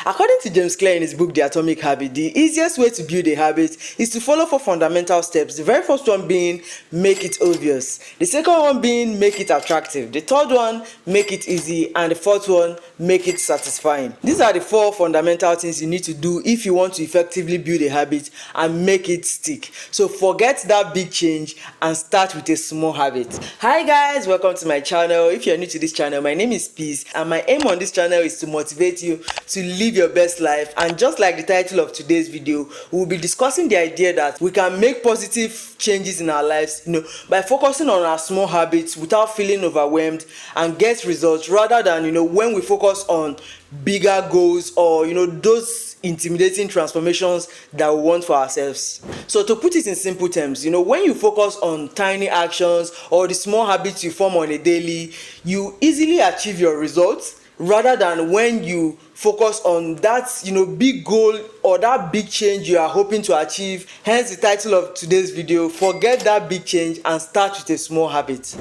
According to James Clear in his book The Atomic Habit, the easiest way to build a habit is to follow 4 fundamental steps. The very first one being make it obvious. The second one being make it attractive. The third one, make it easy. And the fourth one, make it satisfying. These are the 4 fundamental things you need to do if you want to effectively build a habit and make it stick. So forget that big change and start with a small habit. Hi guys, welcome to my channel. If you're new to this channel, my name is Peace, and my aim on this channel is to motivate you to live your best life. And just like the title of today's video, we'll be discussing the idea that we can make positive changes in our lives, by focusing on our small habits without feeling overwhelmed, and get results rather than, when we focus on bigger goals or, those intimidating transformations that we want for ourselves. So to put it in simple terms, when you focus on tiny actions or the small habits you form on a daily, you easily achieve your results rather than when you focus on that big goal or that big change you are hoping to achieve. Hence the title of today's video, forget that big change and start with a small habit.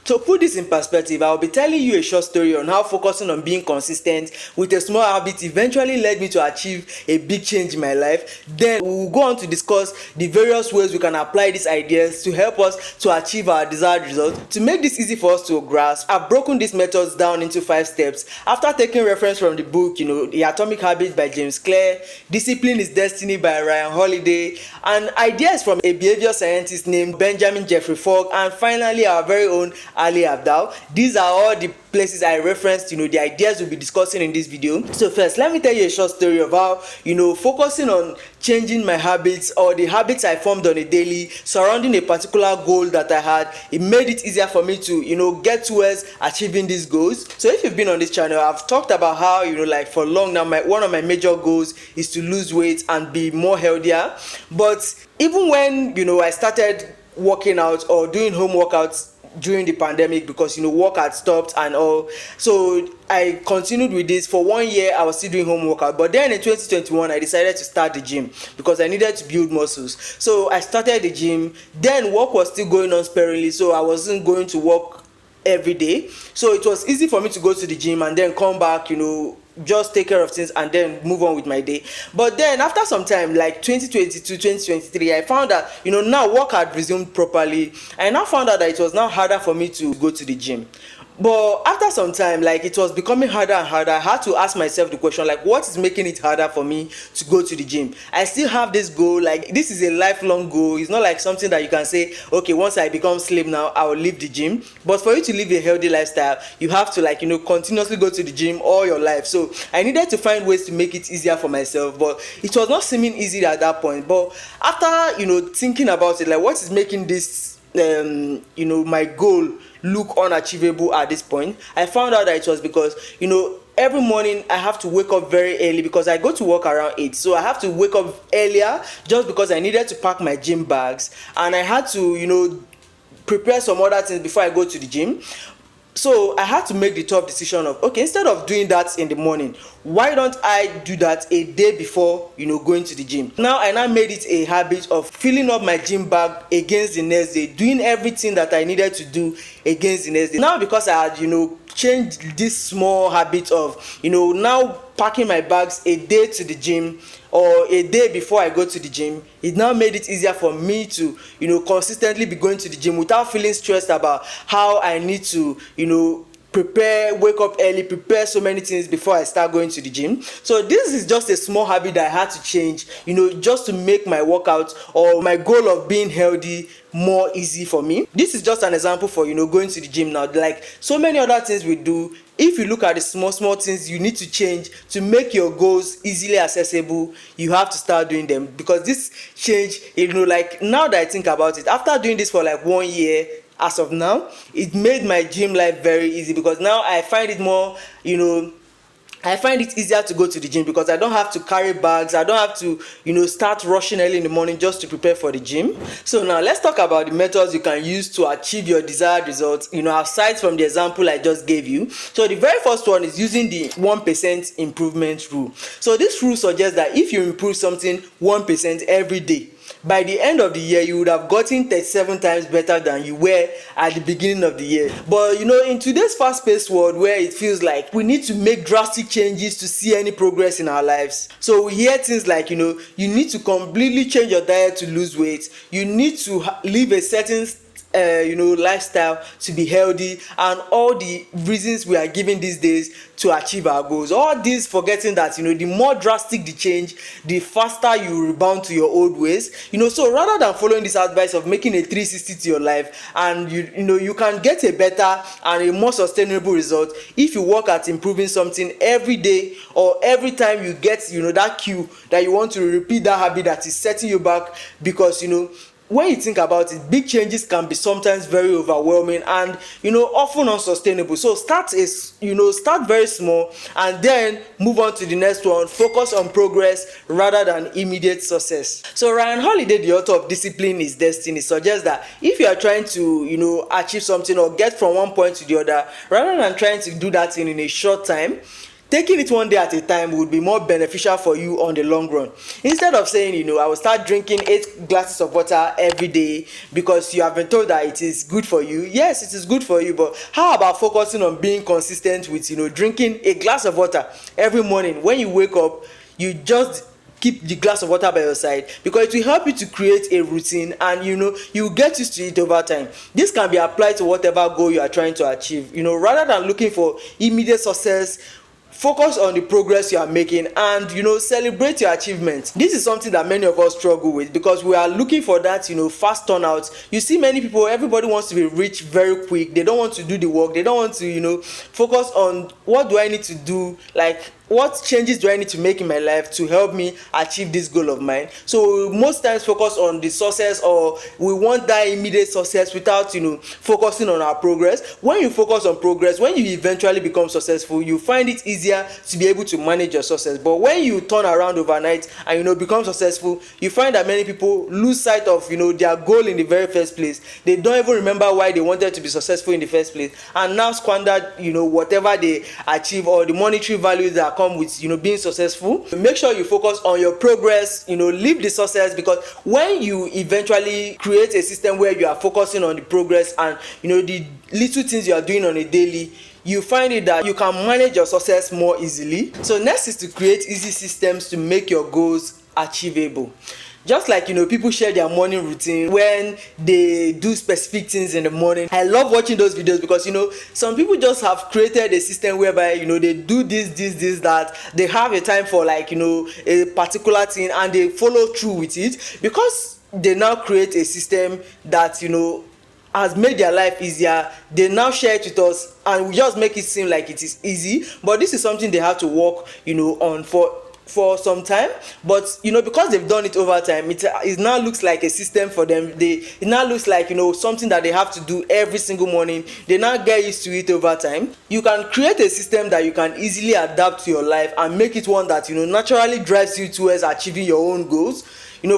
To put this in perspective, I'll be telling you a short story on how focusing on being consistent with a small habit eventually led me to achieve a big change in my life. Then we'll go on to discuss the various ways we can apply these ideas to help us to achieve our desired result. To make this easy for us to grasp, I've broken these methods down into 5 steps after taking reference from the book, The Atomic Habit by James Clear, Discipline is Destiny by Bryan Holiday, and ideas from a behavior scientist named Benjamin Jeffrey Fogg, and finally our very own Abdaal. These are all the places I referenced, the ideas we'll be discussing in this video. So first, let me tell you a short story of how, focusing on changing my habits or the habits I formed on a daily surrounding a particular goal that I had, it made it easier for me to, get towards achieving these goals. So if you've been on this channel, I've talked about how, for long now, one of my major goals is to lose weight and be more healthier. But even when, I started working out or doing home workouts during the pandemic, because work had stopped and all, so I continued with this for 1 year. I was still doing home workout, but then in 2021 I decided to start the gym because I needed to build muscles. So I started the gym. Then work was still going on sparingly, so I wasn't going to work every day, so it was easy for me to go to the gym and then come back, just take care of things and then move on with my day. But then after some time, like 2022 2023, I found that now work had resumed properly. I now found out that it was now harder for me to go to the gym. But after some time, it was becoming harder and harder. I had to ask myself the question, what is making it harder for me to go to the gym? I still have this goal, this is a lifelong goal. It's not like something that you can say, okay, once I become slim now, I will leave the gym. But for you to live a healthy lifestyle, you have to continuously go to the gym all your life. So I needed to find ways to make it easier for myself, but it was not seeming easy at that point. But after, thinking about it, what is making this my goal look unachievable at this point, I found out that it was because every morning I have to wake up very early because I go to work around 8, so I have to wake up earlier just because I needed to pack my gym bags, and I had to prepare some other things before I go to the gym. So I had to make the tough decision of, okay, instead of doing that in the morning, why don't I do that a day before going to the gym? Now I made it a habit of filling up my gym bag against the next day, doing everything that I needed to do against the next day. Now because I had changed this small habit of now packing my bags a day to the gym or a day before I go to the gym, it now made it easier for me to consistently be going to the gym without feeling stressed about how I need to prepare, wake up early, prepare so many things before I start going to the gym. So this is just a small habit that I had to change, just to make my workout or my goal of being healthy more easy for me. This is just an example for going to the gym now. Like so many other things we do, if you look at the small things you need to change to make your goals easily accessible, you have to start doing them. Because this change, now that I think about it, after doing this for 1 year, as of now, it made my gym life very easy, because now I find it more, I find it easier to go to the gym because I don't have to carry bags. I don't have to, start rushing early in the morning just to prepare for the gym. So now let's talk about the methods you can use to achieve your desired results, aside from the example I just gave you. So the very first one is using the 1% improvement rule. So this rule suggests that if you improve something 1% every day, by the end of the year you would have gotten 37 times better than you were at the beginning of the year. But in today's fast-paced world where it feels like we need to make drastic changes to see any progress in our lives, so we hear things like you need to completely change your diet to lose weight, you need to live a certain lifestyle to be healthy, and all the reasons we are giving these days to achieve our goals. All this forgetting that the more drastic the change, the faster you rebound to your old ways. So rather than following this advice of making a 360 to your life, and you can get a better and a more sustainable result if you work at improving something every day, or every time you get that cue that you want to repeat that habit that is setting you back. Because when you think about it, big changes can be sometimes very overwhelming and often unsustainable. So start very small and then move on to the next one. Focus on progress rather than immediate success. So Bryan Holiday, the author of Discipline is Destiny, suggests that if you are trying to achieve something or get from one point to the other, rather than trying to do that thing in a short time, taking it one day at a time would be more beneficial for you on the long run. Instead of saying, I will start drinking 8 glasses of water every day because you have been told that it is good for you. Yes, it is good for you, but how about focusing on being consistent with, drinking a glass of water every morning? When you wake up, you just keep the glass of water by your side, because it will help you to create a routine, and you get used to it over time. This can be applied to whatever goal you are trying to achieve. Rather than looking for immediate success, focus on the progress you are making and celebrate your achievements. This is something that many of us struggle with, because we are looking for that fast turnout. You see many people, everybody wants to be rich very quick. They don't want to do the work. They don't want to focus on what do I need to do, like what changes do I need to make in my life to help me achieve this goal of mine. So most times focus on the success, or we want that immediate success without focusing on our progress. When you focus on progress, when you eventually become successful, you find it easier to be able to manage your success. But when you turn around overnight and become successful, you find that many people lose sight of their goal in the very first place. They don't even remember why they wanted to be successful in the first place, and now squandered whatever they achieve or the monetary values that come with being successful. Make sure you focus on your progress, leave the success, because when you eventually create a system where you are focusing on the progress and the little things you are doing on a daily, you find it that you can manage your success more easily. So next is to create easy systems to make your goals achievable. Just like people share their morning routine when they do specific things in the morning. I love watching those videos because some people just have created a system whereby they do this that. They have a time for a particular thing and they follow through with it, because they now create a system that has made their life easier. They now share it with us and we just make it seem like it is easy, but this is something they have to work on for some time. But because they've done it over time, it now looks like a system for them. It now looks like something that they have to do every single morning. They now get used to it over time. You can create a system that you can easily adapt to your life and make it one that naturally drives you towards achieving your own goals.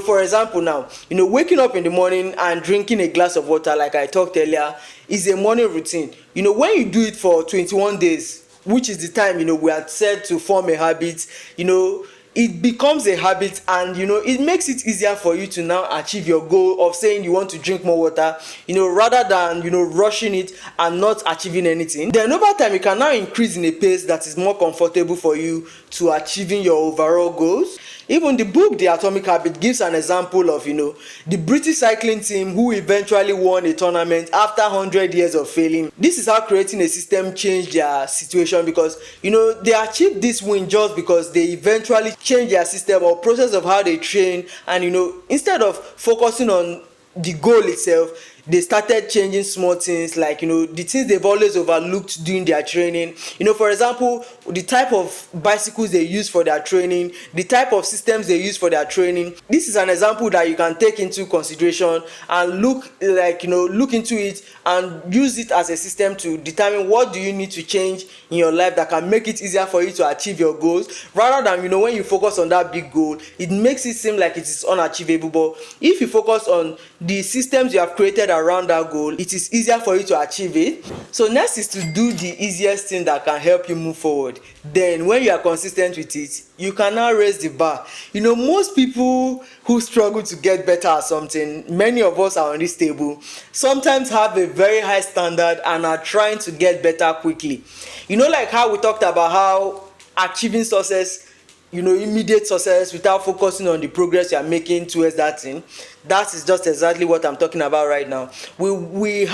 For example, now waking up in the morning and drinking a glass of water, like I talked earlier, is a morning routine. When you do it for 21 days, which is the time we are said to form a habit, it becomes a habit, and it makes it easier for you to now achieve your goal of saying you want to drink more water, rather than rushing it and not achieving anything. Then over time you can now increase in a pace that is more comfortable for you to achieving your overall goals. Even the book The Atomic Habit gives an example of the British cycling team who eventually won a tournament after 100 years of failing. This is how creating a system changed their situation, because they achieved this win just because they eventually changed their system or process of how they train, and instead of focusing on the goal itself, they started changing small things, like the things they've always overlooked during their training. For example, the type of bicycles they use for their training, the type of systems they use for their training. This is an example that you can take into consideration and look into it and use it as a system to determine what do you need to change in your life that can make it easier for you to achieve your goals, rather than when you focus on that big goal, it makes it seem like it is unachievable. But if you focus on the systems you have created around that goal, it is easier for you to achieve it. So next is to do the easiest thing that can help you move forward. Then when you are consistent with it, you can now raise the bar. Most people who struggle to get better at something, many of us are on this table, sometimes have a very high standard and are trying to get better quickly. Like how we talked about how achieving success, immediate success without focusing on the progress you are making towards that thing. That is just exactly what I'm talking about right now. We've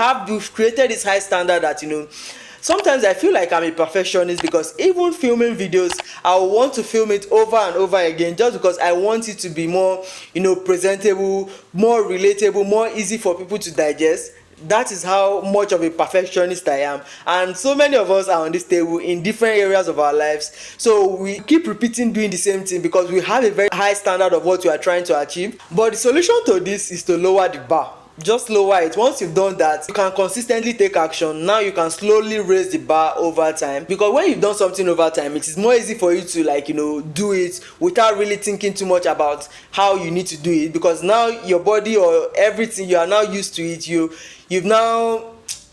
created this high standard that sometimes I feel like I'm a perfectionist, because even filming videos, I want to film it over and over again just because I want it to be more presentable, more relatable, more easy for people to digest. That is how much of a perfectionist I am, and so many of us are on this table in different areas of our lives. So we keep repeating doing the same thing because we have a very high standard of what we are trying to achieve. But the solution to this is to lower the bar. Just lower it. Once you've done that, you can consistently take action. Now you can slowly raise the bar over time, because when you've done something over time, it is more easy for you to do it without really thinking too much about how you need to do it, because now your body or everything, you are now used to it. You've now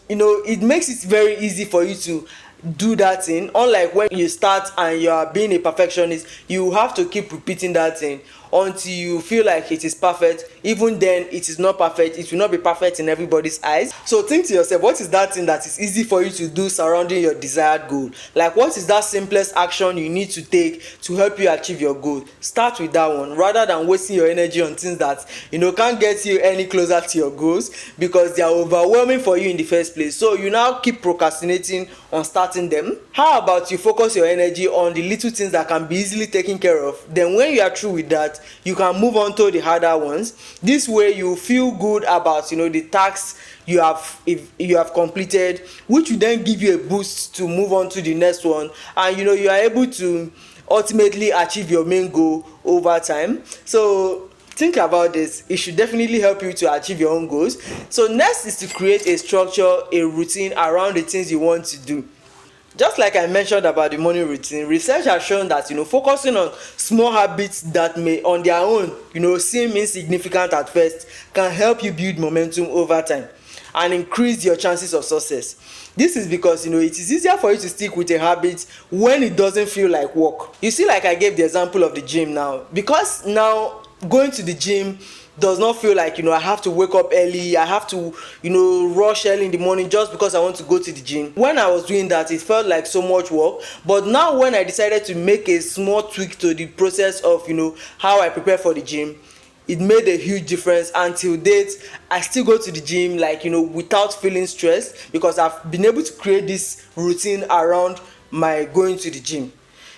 it makes it very easy for you to do that thing. Unlike when you start and you are being a perfectionist, you have to keep repeating that thing until you feel like it is perfect. Even then, it is not perfect. It will not be perfect in everybody's eyes. So think to yourself, what is that thing that is easy for you to do surrounding your desired goal? Like, what is that simplest action you need to take to help you achieve your goal? Start with that one, rather than wasting your energy on things that can't get you any closer to your goals, because they are overwhelming for you in the first place. So you now keep procrastinating on starting them. How about you focus your energy on the little things that can be easily taken care of? Then when you are through with that, you can move on to the harder ones. This way you feel good about the tasks you have completed, which will then give you a boost to move on to the next one, and you are able to ultimately achieve your main goal over time. So think about this. It should definitely help you to achieve your own goals. So next is to create a structure, a routine around the things you want to do. Just like I mentioned about the morning routine, research has shown that focusing on small habits that may on their own seem insignificant at first can help you build momentum over time and increase your chances of success. This is because it is easier for you to stick with a habit when it doesn't feel like work. You see, like I gave the example of the gym now, because now going to the gym does not feel like I have to wake up early, I have to rush early in the morning just because I want to go to the gym. When I was doing that, it felt like so much work. But now when I decided to make a small tweak to the process of how I prepare for the gym, it made a huge difference. Until date, I still go to the gym without feeling stressed, because I've been able to create this routine around my going to the gym.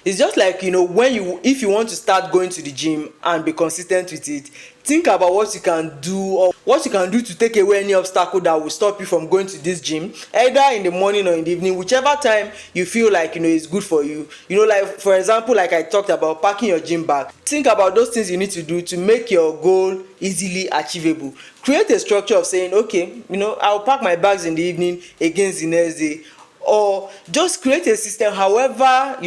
It's just like if you want to start going to the gym and be consistent with it, think about what you can do, or what you can do to take away any obstacle that will stop you from going to this gym, either in the morning or in the evening, whichever time you feel like is good for you. Like for example, like I talked about packing your gym bag. Think about those things you need to do to make your goal easily achievable. Create a structure of saying, okay, I'll pack my bags in the evening against the next day, or just create a system, however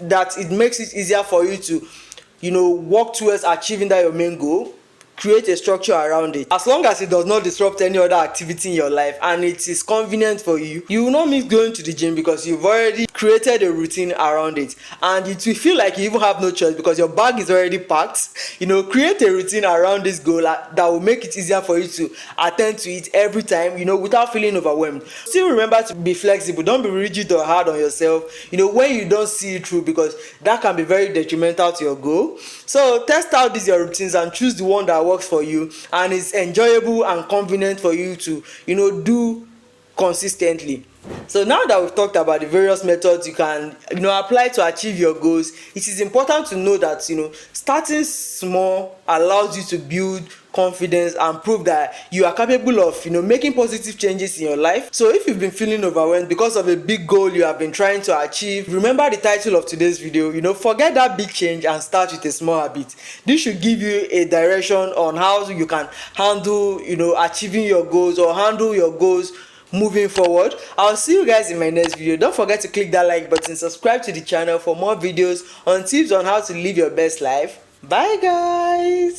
that it makes it easier for you to work towards achieving that your main goal. Create a structure around it. As long as it does not disrupt any other activity in your life and it is convenient for you, you will not miss going to the gym, because you've already created a routine around it, and it will feel like you even have no choice because your bag is already packed. Create a routine around this goal that will make it easier for you to attend to it every time, without feeling overwhelmed. Still remember to be flexible. Don't be rigid or hard on yourself when you don't see it through, because that can be very detrimental to your goal. So test out these your routines and choose the one that works for you and is enjoyable and convenient for you to do consistently. So now that we've talked about the various methods you can apply to achieve your goals, it is important to know that starting small allows you to build confidence and prove that you are capable of making positive changes in your life. So if you've been feeling overwhelmed because of a big goal you have been trying to achieve, remember the title of today's video, forget that big change and start with a small habit. This should give you a direction on how you can handle achieving your goals, or handle your goals moving forward. I'll see you guys in my next video. Don't forget to click that like button, subscribe to the channel for more videos on tips on how to live your best life. Bye guys.